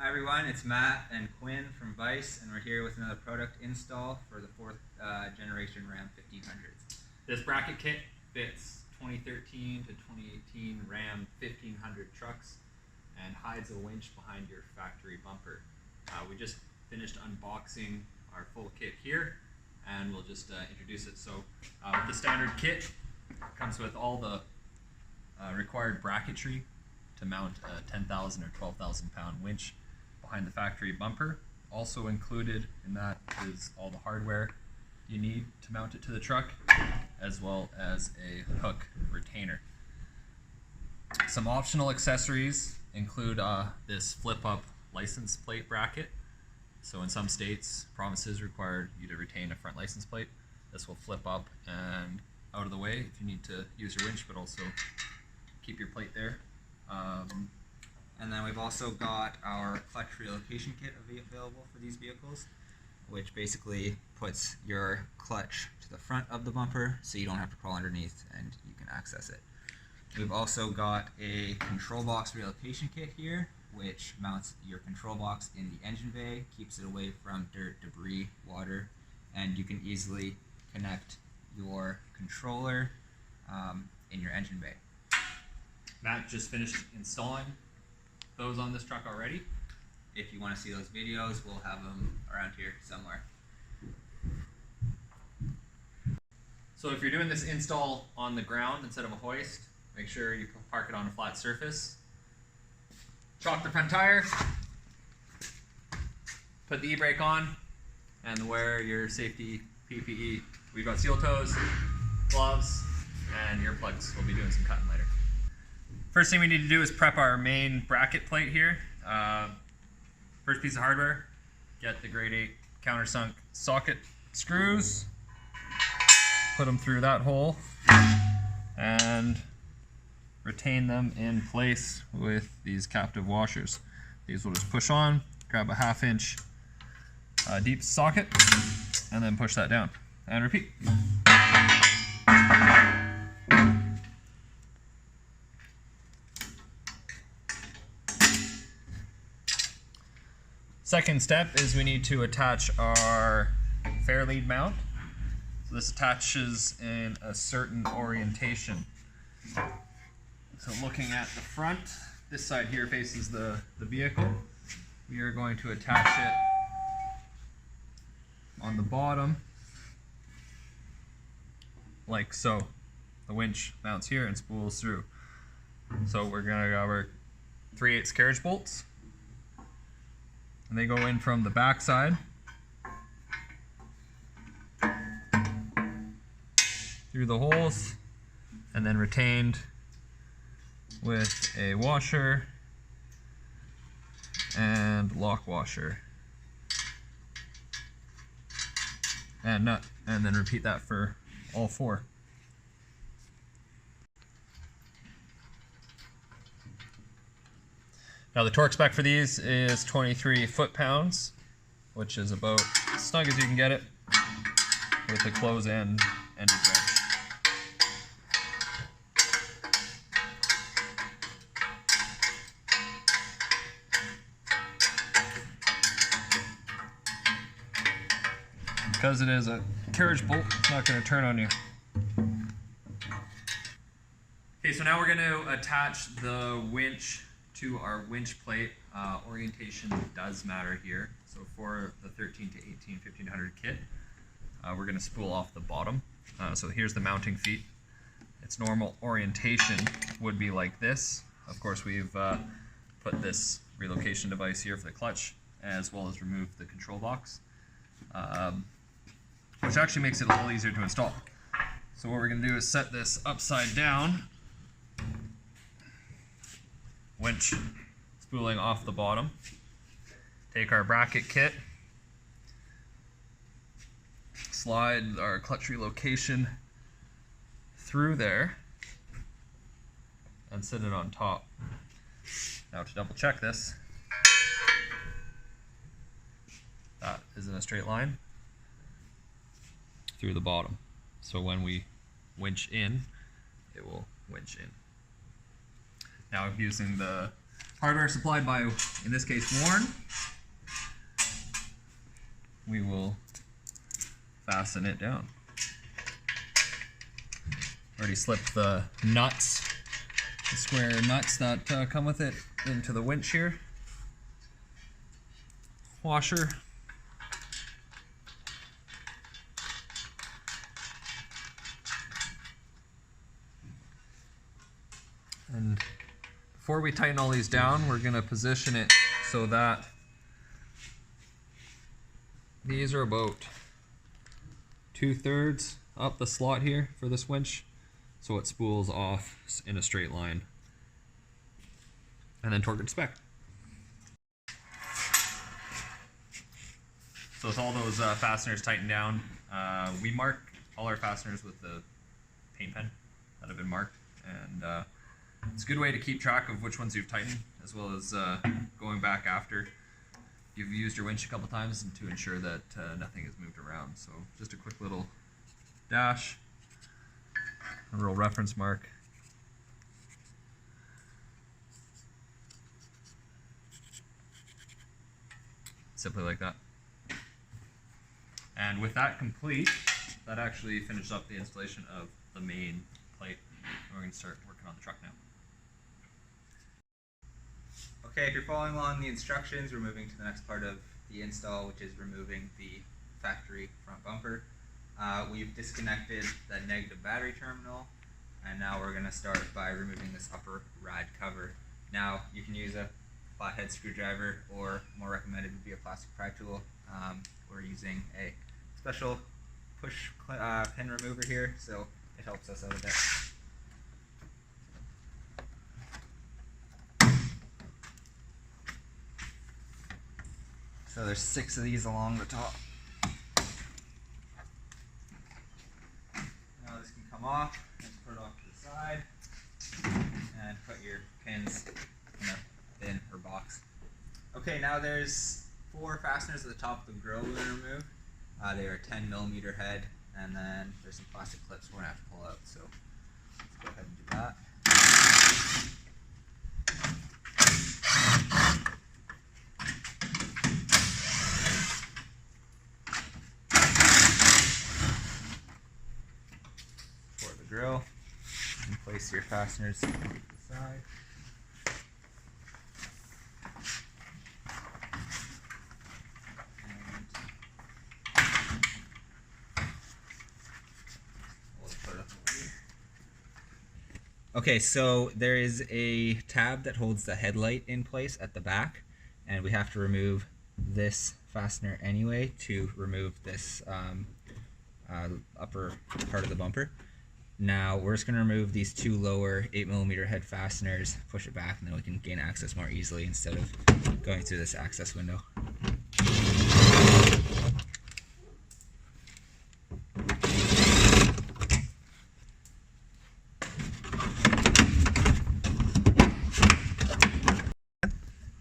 everyone, it's Matt and Quinn from Vice, and we're here with another product install for the 4th generation RAM 1500s. This bracket kit fits 2013 to 2018 Ram 1500 trucks and hides a winch behind your factory bumper. We just finished unboxing our full kit here, and we'll just introduce it. So with the standard kit, it comes with all the required bracketry to mount a 10,000 or 12,000 pound winch behind the factory bumper. Also included in that is all the hardware you need to mount it to the truck, as well as a hook retainer. Some optional accessories include this flip-up license plate bracket. So in some states, provinces require you to retain a front license plate. This will flip up and out of the way if you need to use your winch, but also keep your plate there. And then we've also got our clutch relocation kit available for these vehicles, which basically puts your clutch to the front of the bumper so you don't have to crawl underneath and you can access it. We've also got a control box relocation kit here, which mounts your control box in the engine bay, keeps it away from dirt, debris, water, and you can easily connect your controller in your engine bay. Matt just finished installing those on this truck already. If you want to see those videos, we'll have them around here somewhere. So if you're doing this install on the ground instead of a hoist, make sure you park it on a flat surface. Chalk the front tire, put the e-brake on, and wear your safety PPE. We've got steel toes, gloves, and earplugs. We'll be doing some cutting later. First thing we need to do is prep our main bracket plate here. First piece of hardware, get the grade 8 countersunk socket screws, put them through that hole, and retain them in place with these captive washers. These will just push on, grab a 1/2 inch deep socket, and then push that down, and repeat. Second step is we need to attach our Fairlead Mount. So this attaches in a certain orientation. So looking at the front, this side here faces the vehicle. We are going to attach it on the bottom, like so. The winch mounts here and spools through. So we're going to grab our 3/8 carriage bolts. And they go in from the back side through the holes, and then retained with a washer and lock washer and nut, and then repeat that for all 4. Now the torque spec for these is 23 foot-pounds, which is about as snug as you can get it with a close-end ended wrench. Because it is a carriage bolt, it's not going to turn on you. Okay, so now we're going to attach the winch to our winch plate. Orientation does matter here. So for the 13 to 18 1500 kit, we're going to spool off the bottom. So here's the mounting feet. Its normal orientation would be like this. Of course, we've put this relocation device here for the clutch, as well as removed the control box, which actually makes it a little easier to install. So what we're going to do is set this upside down, winch spooling off the bottom. Take our bracket kit, slide our clutch relocation through there, and set it on top. Now to double check this, that is in a straight line through the bottom. So when we winch in, it will winch in. Now using the hardware supplied by, in this case, Warn. We will fasten it down. Already slipped the nuts, the square nuts that come with it, into the winch here. Washer. And before we tighten all these down, we're going to position it so that these are about 2/3 up the slot here for this winch, so it spools off in a straight line. And then torque and spec. So with all those fasteners tightened down, we mark all our fasteners with the paint pen that have been marked, and it's a good way to keep track of which ones you've tightened, as well as going back after you've used your winch a couple times and to ensure that nothing is moved around. So just a quick little dash, a little reference mark. Simply like that. And with that complete, that actually finished up the installation of the main plate. And we're going to start working on the truck now. Okay, if you're following along the instructions, we're moving to the next part of the install, which is removing the factory front bumper. We've disconnected the negative battery terminal, and now we're going to start by removing this upper rad cover. Now, you can use a flathead screwdriver, or more recommended would be a plastic pry tool. We're using a special push pin remover here, so it helps us out a bit. So there's 6 of these along the top. Now this can come off, just put it off to the side, and put your pins in a bin or box. Okay, now there's 4 fasteners at the top of the grill we're going to remove. They are a 10mm head, and then there's some plastic clips we're going to have to pull out, so let's go ahead and do that. For the grill, and place your fasteners to the side. Okay, so there is a tab that holds the headlight in place at the back, and we have to remove this fastener anyway to remove this upper part of the bumper. Now we're just going to remove these 2 lower 8mm head fasteners, push it back, and then we can gain access more easily instead of going through this access window.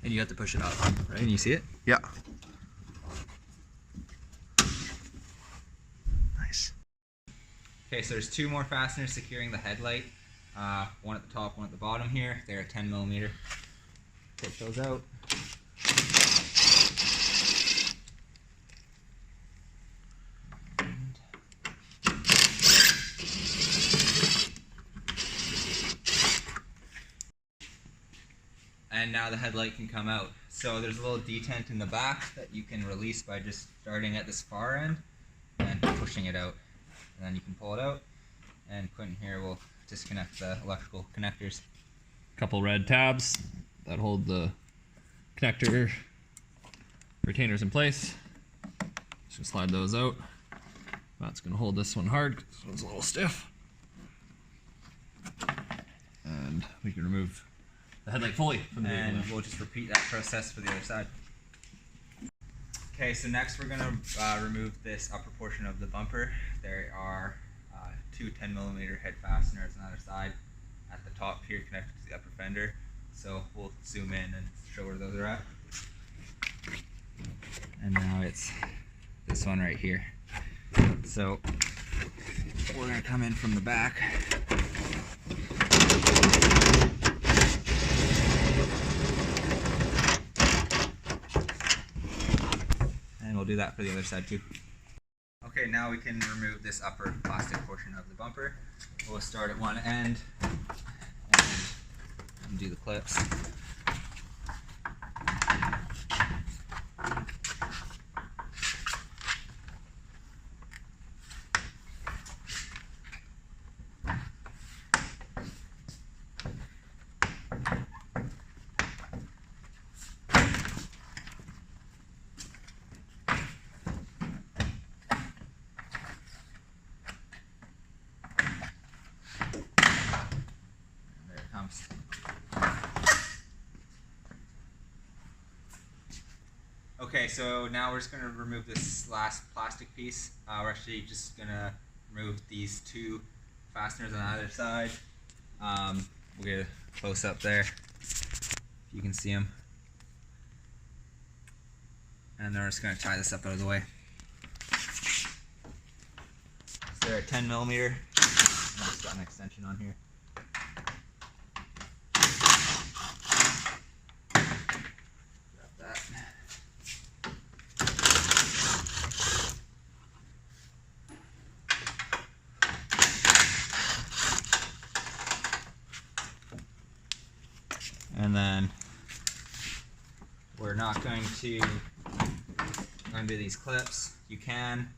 And you have to push it up, right? And you see it? Yeah. Nice. Okay, so there's 2 more fasteners securing the headlight. One at the top, one at the bottom here. They're a 10mm. Take those out. And now the headlight can come out. So there's a little detent in the back that you can release by just starting at this far end and pushing it out. And then you can pull it out, and Quentin here will disconnect the electrical connectors. Couple red tabs that hold the connector retainers in place. Just gonna slide those out. That's gonna hold this one hard because this one's a little stiff. And we can remove the headlight fully from the vehicle. And we'll just repeat that process for the other side. Okay, so next we're going to remove this upper portion of the bumper. There are 2 10mm head fasteners on either side at the top here connected to the upper fender. So we'll zoom in and show where those are at. And now it's this one right here. So we're going to come in from the back. do that for the other side too. Okay, now we can remove this upper plastic portion of the bumper. We'll start at one end and undo the clips. Okay, so now we're just going to remove this last plastic piece. We're actually just going to remove these two fasteners on either side. We'll get a close up there, if you can see them. And then we're just going to tie this up out of the way. So they're a 10 millimeter. I just got an extension on here. And then we're not going to undo these clips. You can,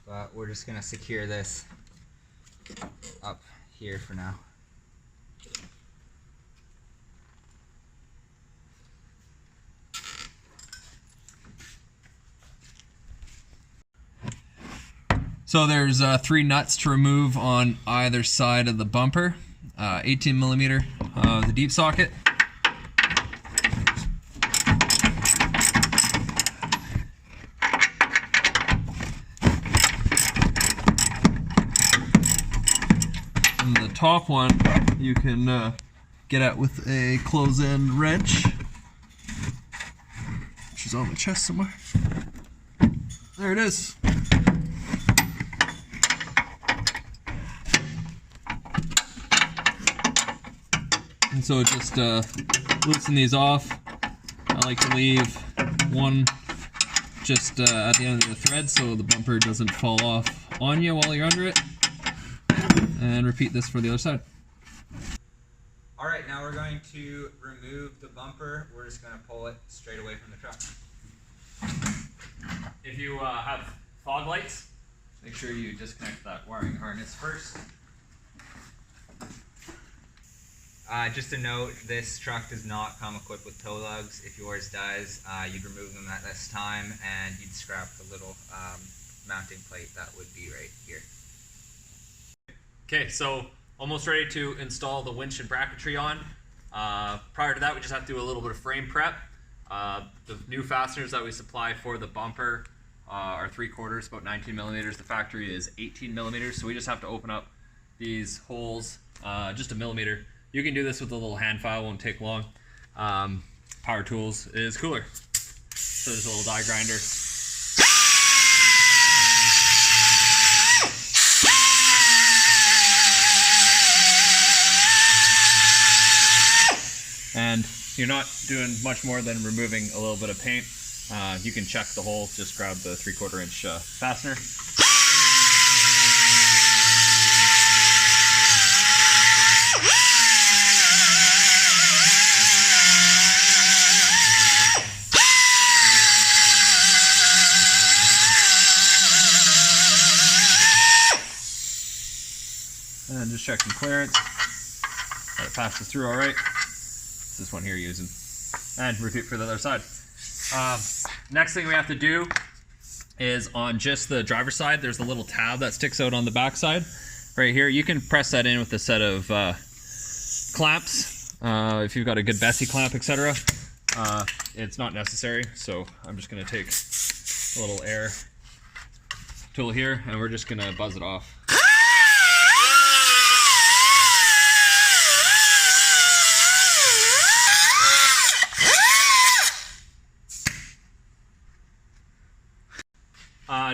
but we're just going to secure this up here for now. So there's 3 nuts to remove on either side of the bumper. 18 millimeter, the deep socket. And the top one you can get at with a close-end wrench, which is on the chest somewhere. There it is. And so just loosen these off. I like to leave one just at the end of the thread so the bumper doesn't fall off on you while you're under it. And repeat this for the other side. Alright, now we're going to remove the bumper. We're just going to pull it straight away from the truck. If you have fog lights, make sure you disconnect that wiring harness first. Just a note, this truck does not come equipped with tow lugs. If yours does, you'd remove them at this time and you'd scrap the little mounting plate that would be right here. Okay, so almost ready to install the winch and bracketry on. Prior to that, we just have to do a little bit of frame prep. The new fasteners that we supply for the bumper are 3/4, about 19 millimeters. The factory is 18 millimeters, so we just have to open up these holes just a millimeter. You can do this with a little hand file, won't take long. Power tools is cooler. So there's a little die grinder. And you're not doing much more than removing a little bit of paint. You can check the hole, just grab the 3/4 inch fastener. And just checking clearance. That it passes through all right. It's this one here using. And repeat for the other side. Next thing we have to do is on just the driver's side, there's a little tab that sticks out on the back side. Right here, you can press that in with a set of clamps. If you've got a good Bessie clamp, etc. It's not necessary, so I'm just going to take a little air tool here and we're just going to buzz it off.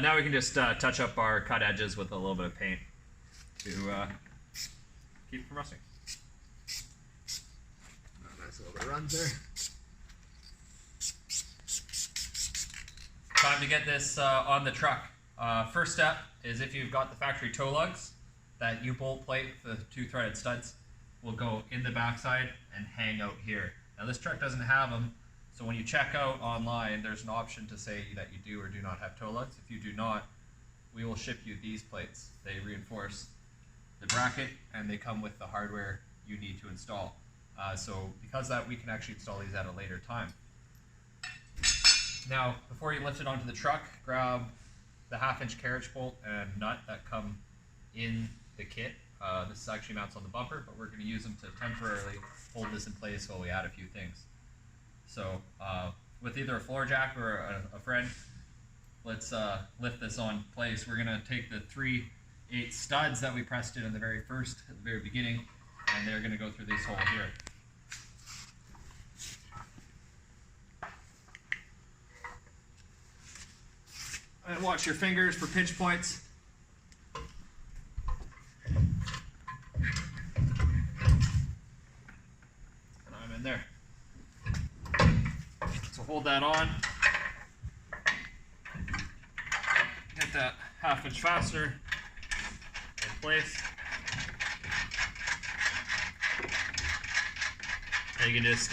Now we can just touch up our cut edges with a little bit of paint to keep it from rusting. Nice little bit of runs there. Time to get this on the truck. First step is if you've got the factory toe lugs, that U-bolt plate with the 2 threaded studs will go in the backside and hang out here. Now this truck doesn't have them, so when you check out online, there's an option to say that you do or do not have toe lugs. If you do not, we will ship you these plates. They reinforce the bracket and they come with the hardware you need to install. So because of that, we can actually install these at a later time. Now, before you lift it onto the truck, grab the 1/2-inch carriage bolt and nut that come in the kit. This actually mounts on the bumper, but we're going to use them to temporarily hold this in place while we add a few things. So with either a floor jack or a friend, let's lift this on place. We're going to take the 3/8 studs that we pressed in at the very beginning, and they're going to go through this hole here. And watch your fingers for pinch points. And I'm in there. So hold that on. Get that 1/2 inch fastener in place. And you can just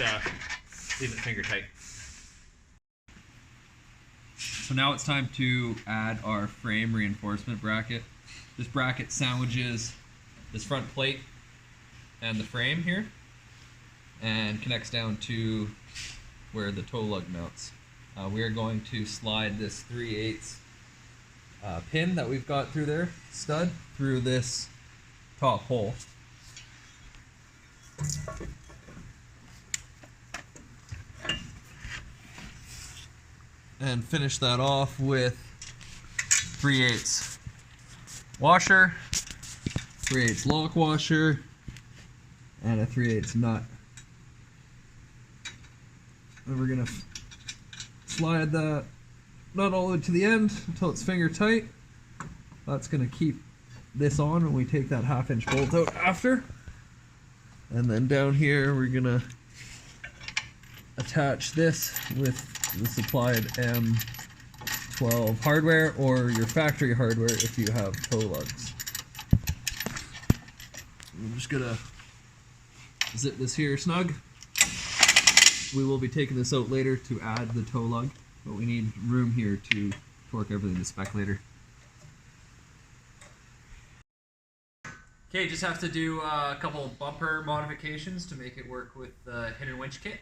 leave it finger tight. So now it's time to add our frame reinforcement bracket. This bracket sandwiches this front plate and the frame here and connects down to where the toe lug mounts. We are going to slide this 3/8 pin that we've got through there, stud, through this top hole. And finish that off with 3/8 washer, 3/8 lock washer, and a 3/8 nut. And we're gonna slide that nut all the way to the end until it's finger tight. That's gonna keep this on when we take that 1/2 inch bolt out after. And then down here we're gonna attach this with the supplied M12 hardware or your factory hardware if you have toe lugs. I'm just gonna zip this here snug. We will be taking this out later to add the toe lug, but we need room here to torque everything to spec later. Okay, just have to do a couple of bumper modifications to make it work with the hidden winch kit.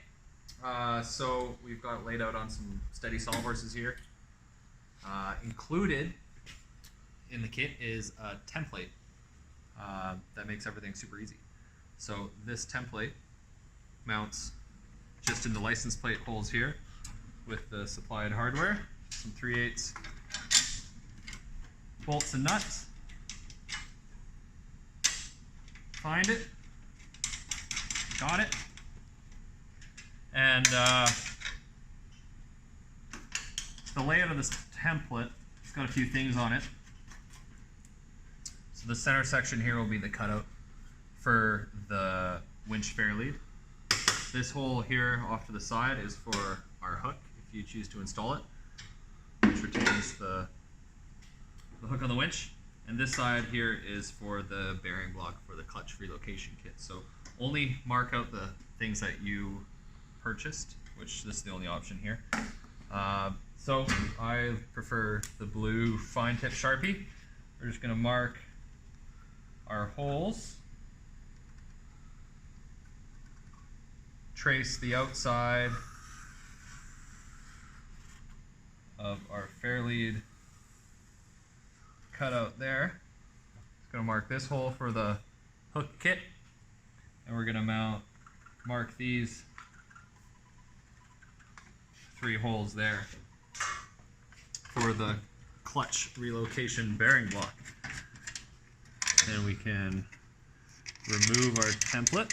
So we've got it laid out on some steady sawhorses here. Included in the kit is a template that makes everything super easy. So this template mounts just in the license plate holes here with the supplied hardware, some 3/8 bolts and nuts. Find it, got it. And the layout of this template, it's got a few things on it. So the center section here will be the cutout for the winch Fairlead. This hole here off to the side is for our hook, if you choose to install it, which retains the hook on the winch. And this side here is for the bearing block for the clutch relocation kit. So only mark out the things that you purchased, which this is the only option here. So I prefer the blue fine tip Sharpie. We're just going to mark our holes, trace the outside of our Fairlead cutout there. It's going to mark this hole for the hook kit, and we're going to mark these 3 holes there for the clutch relocation bearing block. And we can remove our template.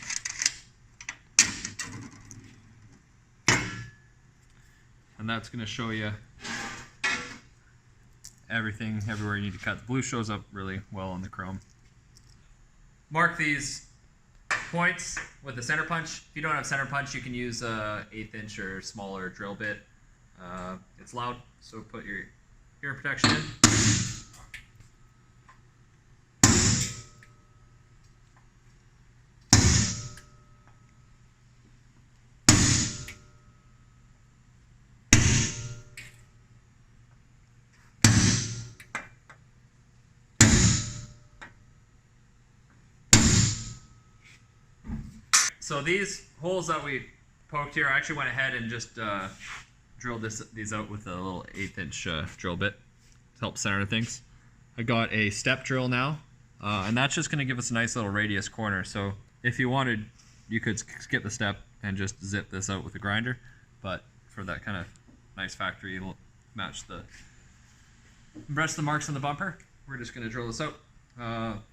And that's going to show you everything, everywhere you need to cut. The blue shows up really well on the chrome. Mark these points with a center punch. If you don't have center punch, you can use a 1/8 inch or smaller drill bit. It's loud, so put your hearing protection in. So these holes that we poked here, I actually went ahead and just drilled these out with a little 1/8 inch drill bit to help center things. I got a step drill now, and that's just going to give us a nice little radius corner. So if you wanted, you could skip the step and just zip this out with a grinder, but for that kind of nice factory, it'll match the rest of the marks on the bumper. We're just going to drill this out.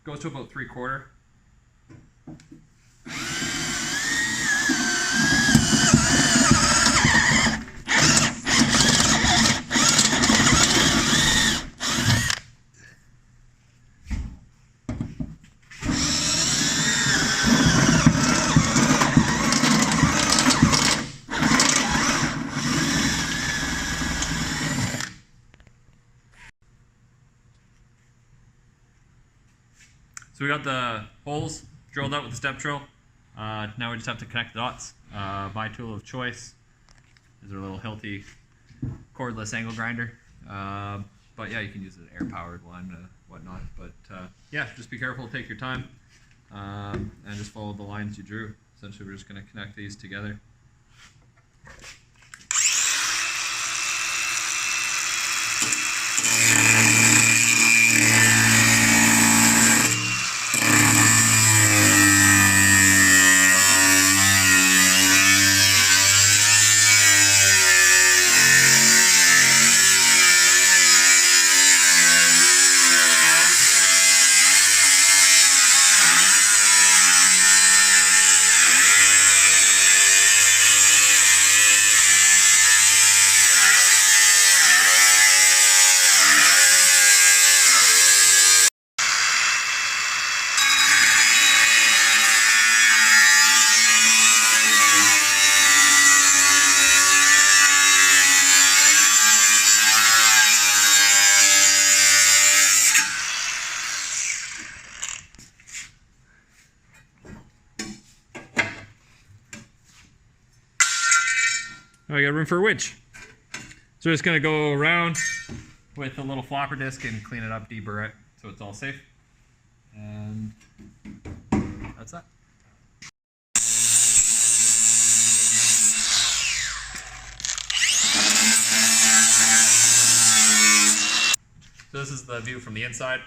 Goes to about 3/4. So we got the holes drilled out with the step drill. Now we just have to connect the dots. My tool of choice is our little Hilti cordless angle grinder. But yeah, you can use an air-powered one, whatnot. But yeah, just be careful, take your time, and just follow the lines you drew. Essentially, we're just going to connect these together. Now I got room for a winch. So we're just gonna go around with a little flopper disc and clean it up, deburr it, so it's all safe. And that's that. So this is the view from the inside.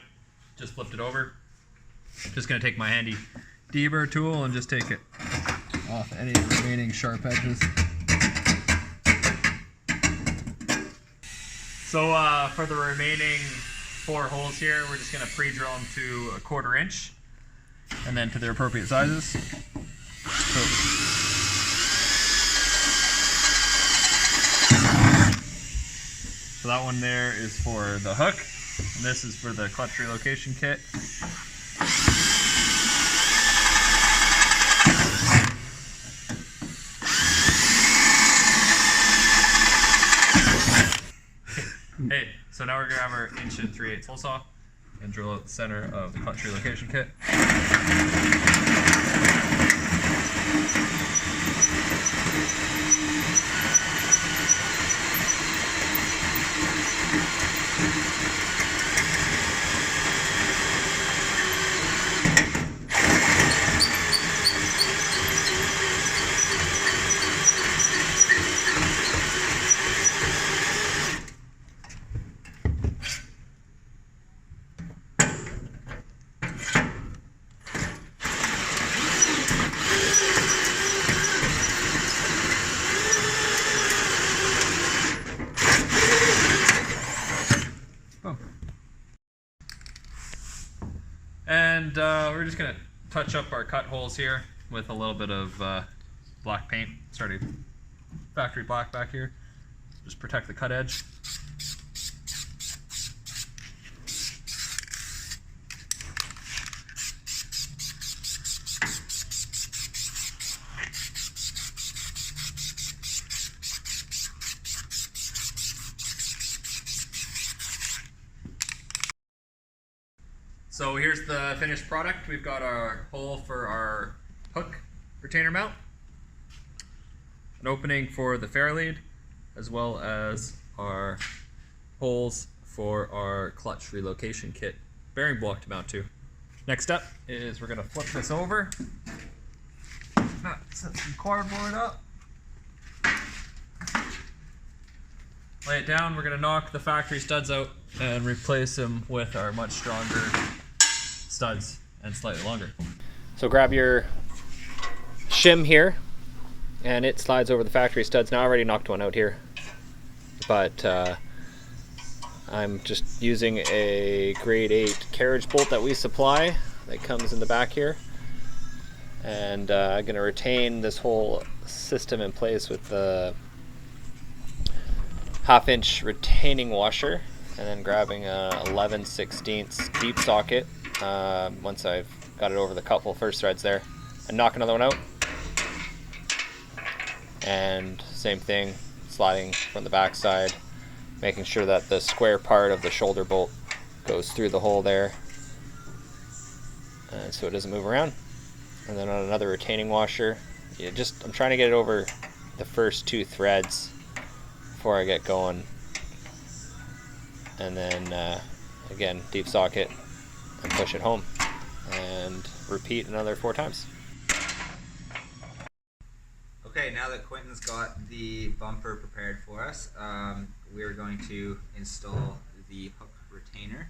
Just flipped it over. Just gonna take my handy deburr tool and just take it off any remaining sharp edges. So for the remaining 4 holes here, we're just going to pre-drill them to 1/4 inch and then to their appropriate sizes. So that one there is for the hook, and this is for the clutch relocation kit. Hey, so now we're going to have our 1 3/8 hole saw and drill out the center of the clutch relocation kit. And we're just going to touch up our cut holes here with a little bit of black paint. Starting factory black back here. Just protect the cut edge. So here's the finished product. We've got our hole for our hook retainer mount, an opening for the Fairlead, as well as our holes for our clutch relocation kit bearing block to mount to. Next step is we're going to flip this over, set some cardboard up, lay it down. We're going to knock the factory studs out and replace them with our much stronger studs and slightly longer. So grab your shim here, and it slides over the factory studs. Now I already knocked one out here, but I'm just using a grade 8 carriage bolt that we supply that comes in the back here, and I'm going to retain this whole system in place with the 1/2 inch retaining washer, and then grabbing a 11/16 deep socket once I've got it over the couple first threads there, and knock another one out. And same thing, sliding from the back side, making sure that the square part of the shoulder bolt goes through the hole there, and so it doesn't move around. And then on another retaining washer, I'm trying to get it over the first 2 threads before I get going, and then again deep socket and push it home, and repeat another 4 times. Okay, now that Quentin's got the bumper prepared for us, we're going to install the hook retainer.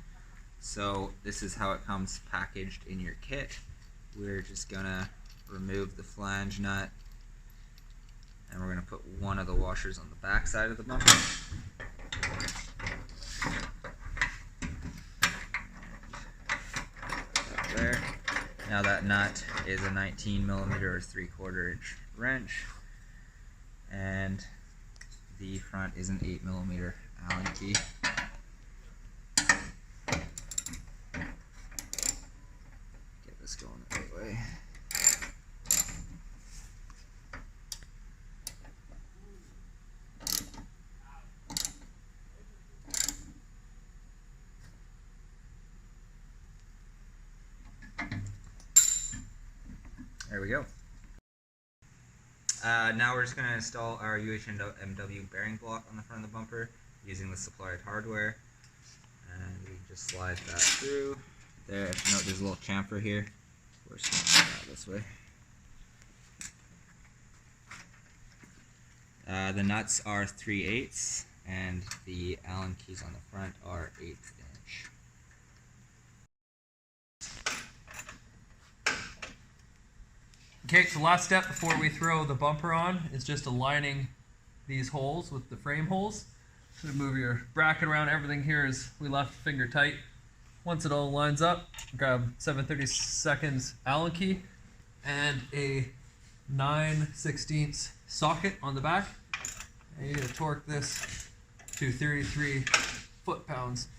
So this is how it comes packaged in your kit. We're just gonna remove the flange nut, and we're gonna put one of the washers on the back side of the bumper. There. Now that nut is a 19mm or 3/4 inch wrench, and the front is an 8mm Allen key. Get this going the right way. There we go. Now we're just going to install our UHMW bearing block on the front of the bumper using the supplied hardware. And we just slide that through. There, if you note, there's a little chamfer here. We're just going to put that this way. The nuts are 3/8, and the Allen keys on the front are 1/8 inch. Okay, so last step before we throw the bumper on is just aligning these holes with the frame holes. So move your bracket around. Everything here is we left finger tight. Once it all lines up, grab 7/32 Allen key and a 9/16 socket on the back. And you need to torque this to 33 foot-pounds.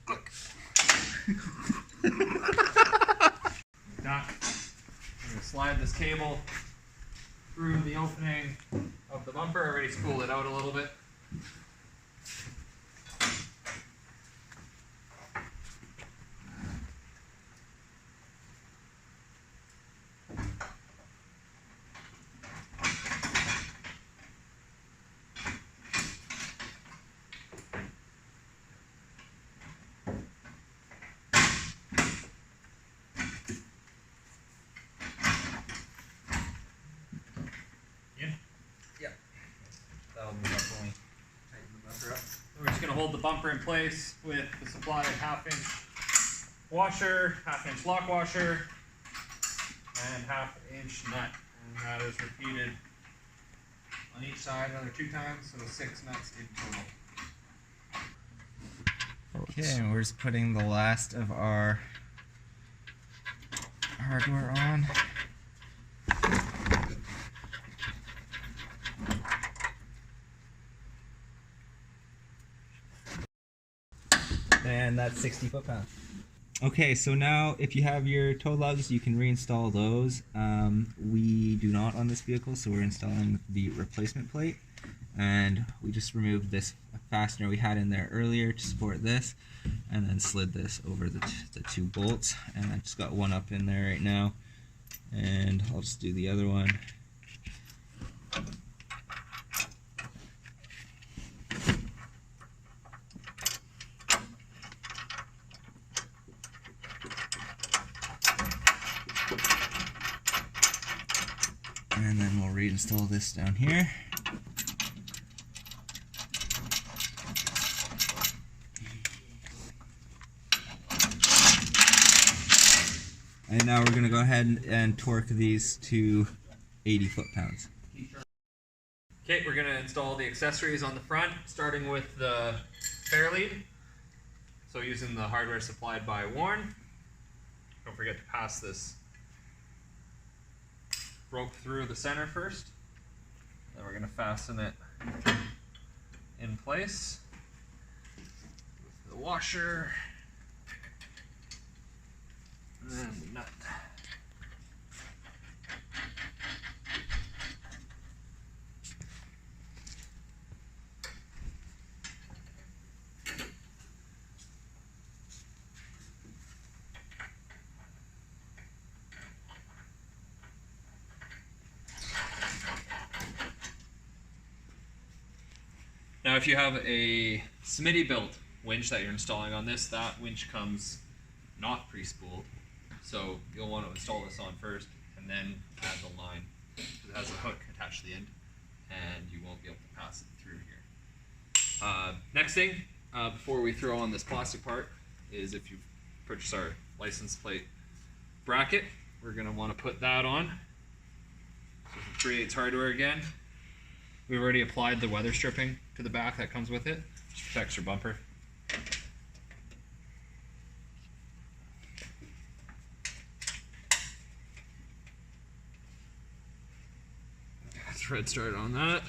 Click. Done. I'm going to slide this cable through the opening of the bumper. I already spooled it out a little bit. We're just going to hold the bumper in place with the supplied 1/2 inch washer, 1/2 inch lock washer, and 1/2 inch nut. And that is repeated on each side another 2 times, so 6 nuts in total. Okay, and we're just putting the last of our hardware on. And that's 60 foot-pounds. Okay, so now if you have your tow lugs, you can reinstall those. We do not on this vehicle, so we're installing the replacement plate. And we just removed this fastener we had in there earlier to support this. and then slid this over the two bolts, and I just got one up in there right now, and I'll just do the other one. And then we'll reinstall this down here. And now we're going to go ahead and torque these to 80 foot-pounds. Okay, we're going to install the accessories on the front, starting with the Fairlead. So using the hardware supplied by Warn. Don't forget to pass this rope through the center first. Then we're going to fasten it in place with the washer. And then the nut. Now if you have a Smitty built winch that you're installing on this, that winch comes not pre-spooled. So you'll want to install this on first and then add the line. It has a hook attached to the end and you won't be able to pass it through here. Next thing, before we throw on this plastic part, is if you purchase our license plate bracket, we're going to want to put that on. So 3/8 hardware again. We've already applied the weather stripping to the back that comes with it, which protects your bumper. Thread started on that.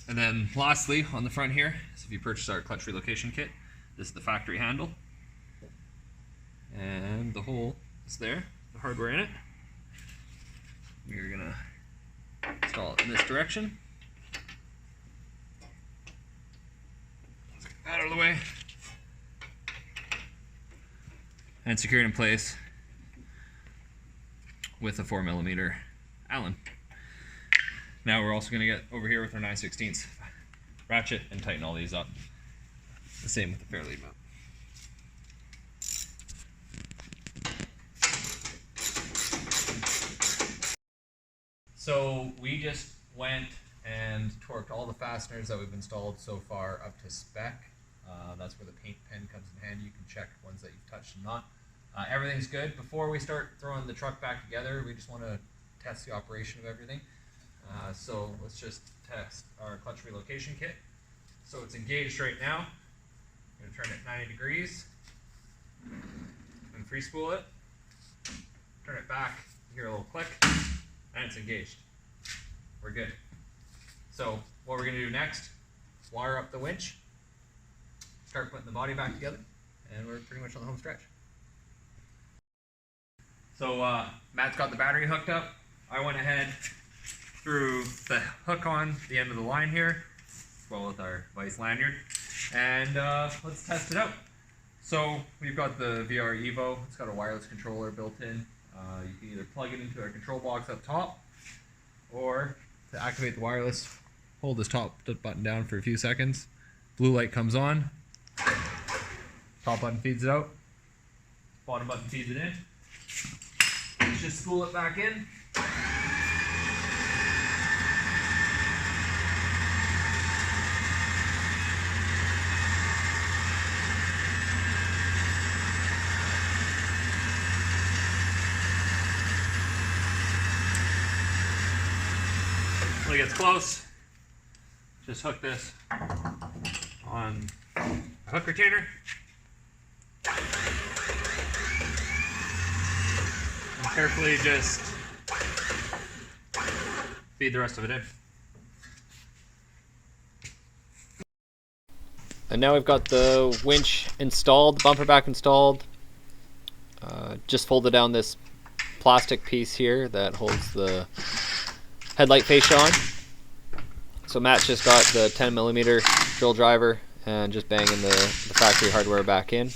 And then lastly, on the front here, so if you purchase our clutch relocation kit, this is the factory handle. And the hole is there, the hardware in it. We're gonna install it in this direction. Let's get that out of the way. And secure it in place with a 4mm Allen. Now we're also going to get over here with our 9/16 ratchet and tighten all these up. The same with the Fairlead Mount. So we just went and torqued all the fasteners that we've installed so far up to spec. That's where the paint pen comes in handy. You can check ones that you've touched and not. Everything's good. Before we start throwing the truck back together, we just want to test the operation of everything. So let's just test our clutch relocation kit. So it's engaged right now. I'm going to turn it 90 degrees and free spool it. Turn it back, you hear a little click, and it's engaged. We're good. So what we're going to do next, wire up the winch, start putting the body back together, and we're pretty much on the home stretch. So Matt's got the battery hooked up. I went ahead, threw the hook on the end of the line here, as well with our vice lanyard, and let's test it out. So we've got the VR-Evo. It's got a wireless controller built in. You can either plug it into our control box up top, or to activate the wireless, hold this top button down for a few seconds. Blue light comes on. Top button feeds it out. Bottom button feeds it in. Let's just spool it back in. When it gets close, just hook this on a hook retainer. And carefully just feed the rest of it in. And now we've got the winch installed, the bumper back installed. Just folded down this plastic piece here that holds the headlight fascia on. So Matt's just got the 10mm drill driver and just banging the factory hardware back in.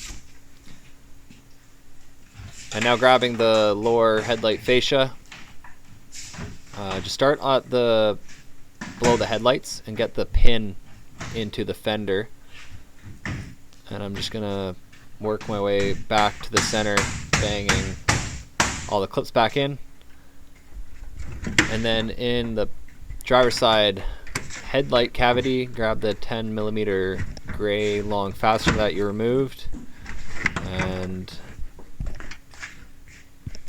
And now grabbing the lower headlight fascia. Just start at below the headlights and get the pin into the fender. And I'm just gonna work my way back to the center, banging all the clips back in. And then in the driver's side headlight cavity, grab the 10mm gray long fastener that you removed and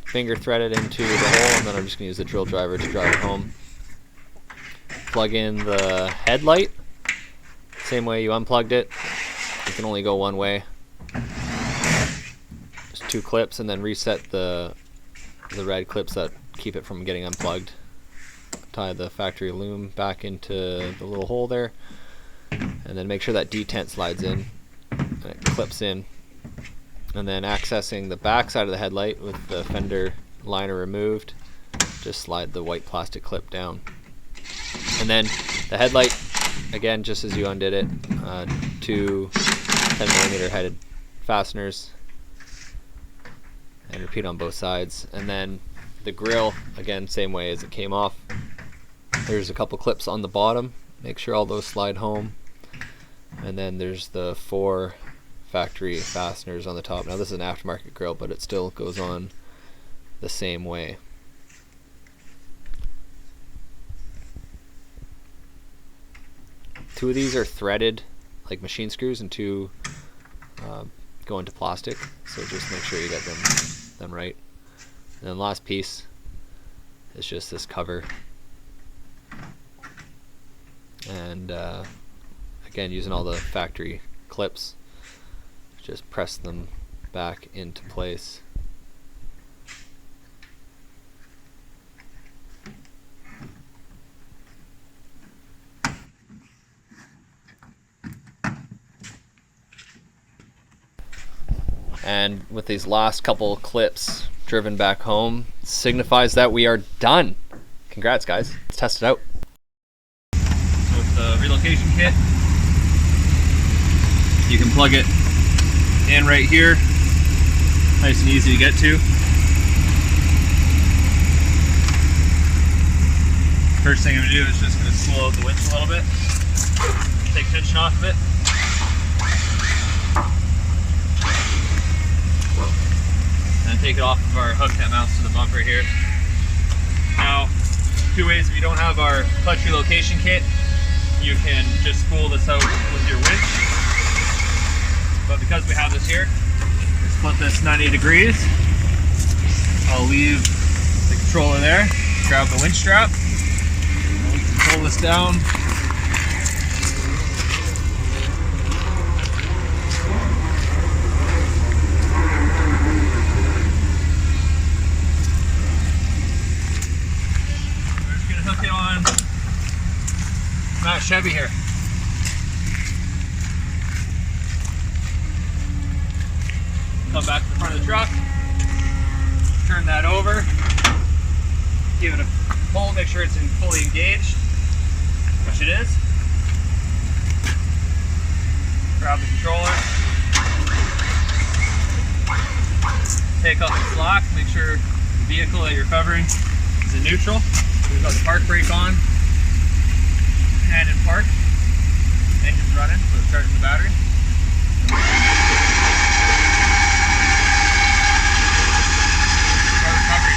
finger thread it into the hole, and then I'm just going to use the drill driver to drive it home. Plug in the headlight, same way you unplugged it. You can only go one way. Just 2 clips, and then reset the red clips that keep it from getting unplugged. Tie the factory loom back into the little hole there, and then make sure that detent slides in and it clips in. And then accessing the back side of the headlight with the fender liner removed, just slide the white plastic clip down. And then the headlight, again, just as you undid it, 2 10mm headed fasteners, and repeat on both sides. And then the grill, again, same way as it came off. There's a couple clips on the bottom, make sure all those slide home. And then there's the 4 factory fasteners on the top. Now this is an aftermarket grill, but it still goes on the same way. Two of these are threaded like machine screws, and 2 go into plastic, so just make sure you get them right. And then the last piece is just this cover, and again, using all the factory clips, just press them back into place. And with these last couple clips driven back home, signifies that we are done. Congrats, guys. Let's test it out. So with the relocation kit, you can plug it in right here, nice and easy to get to. First thing I'm going to do is just going to slow the winch a little bit, take tension off of it. And take it off of our hook that mounts to the bumper here. Now, 2 ways. If you don't have our clutch relocation kit, you can just spool this out with your winch. But because we have this here, let's flip this 90 degrees. I'll leave the controller there, grab the winch strap, and we can pull this down. On Matt Chevy here. Come back to the front of the truck, turn that over, give it a pull, make sure it's fully engaged, which it is. Grab the controller, take off the slack, make sure the vehicle that you're covering is in neutral. We've got the park brake on, hand in park, engine's running, so it's charging the battery. Start recovery.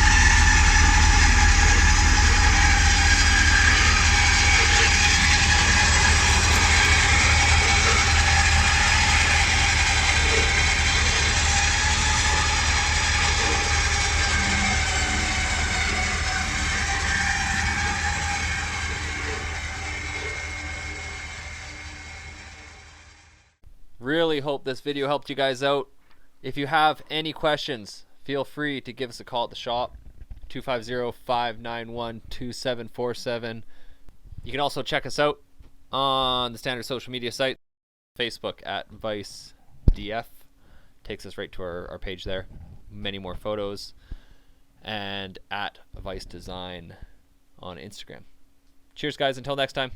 Really hope this video helped you guys out. If you have any questions, feel free to give us a call at the shop, 250-591-2747. You can also check us out on the standard social media site. Facebook at Vice DF. Takes us right to our page there. Many more photos. And at Vice Design on Instagram. Cheers, guys. Until next time.